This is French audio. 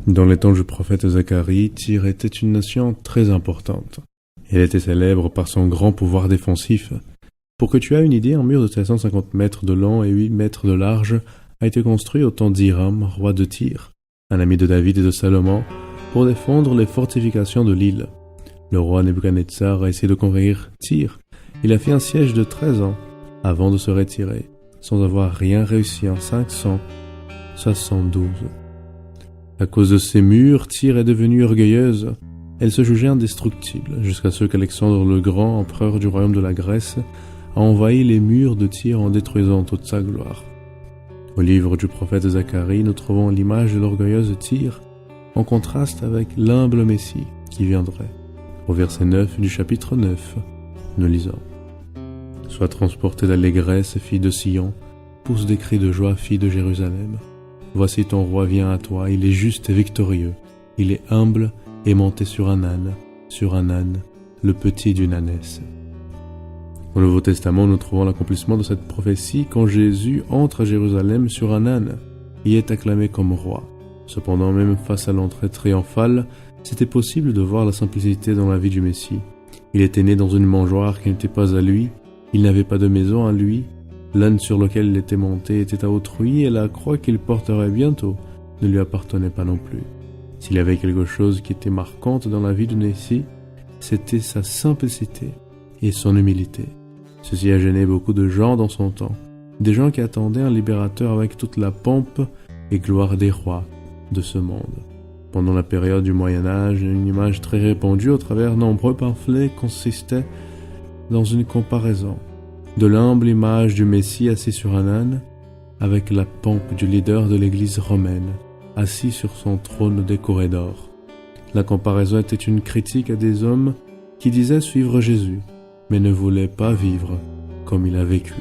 Dans les temps du prophète Zacharie, Tyr était une nation très importante. Elle était célèbre par son grand pouvoir défensif. Pour que tu aies une idée, un mur de 750 mètres de long et 8 mètres de large a été construit au temps d'Hiram, roi de Tyr, un ami de David et de Salomon, pour défendre les fortifications de l'île. Le roi Nebuchadnezzar a essayé de conquérir Tyr. Il a fait un siège de 13 ans avant de se retirer, sans avoir rien réussi en 572. À cause de ces murs, Tyr est devenue orgueilleuse. Elle se jugeait indestructible, jusqu'à ce qu'Alexandre le Grand, empereur du royaume de la Grèce, a envahi les murs de Tyr en détruisant toute sa gloire. Au livre du prophète Zacharie, nous trouvons l'image de l'orgueilleuse Tyr, en contraste avec l'humble Messie qui viendrait. Au verset 9 du chapitre 9, nous lisons: « Sois transportée d'allégresse, fille de Sion, pousse des cris de joie, fille de Jérusalem. Voici ton roi vient à toi, il est juste et victorieux, il est humble et monté sur un âne, le petit d'une ânesse. » Au Nouveau Testament, nous trouvons l'accomplissement de cette prophétie quand Jésus entre à Jérusalem sur un âne et est acclamé comme roi. Cependant, même face à l'entrée triomphale, c'était possible de voir la simplicité dans la vie du Messie. Il était né dans une mangeoire qui n'était pas à lui, il n'avait pas de maison à lui, l'âne sur lequel il était monté était à autrui et la croix qu'il porterait bientôt ne lui appartenait pas non plus. S'il y avait quelque chose qui était marquante dans la vie du Messie, c'était sa simplicité et son humilité. Ceci a gêné beaucoup de gens dans son temps, des gens qui attendaient un libérateur avec toute la pompe et gloire des rois de ce monde. Pendant la période du Moyen-Âge, une image très répandue au travers de nombreux pamphlets consistait dans une comparaison de l'humble image du Messie assis sur un âne avec la pompe du leader de l'Église romaine, assis sur son trône décoré d'or. La comparaison était une critique à des hommes qui disaient suivre Jésus, mais ne voulaient pas vivre comme il a vécu.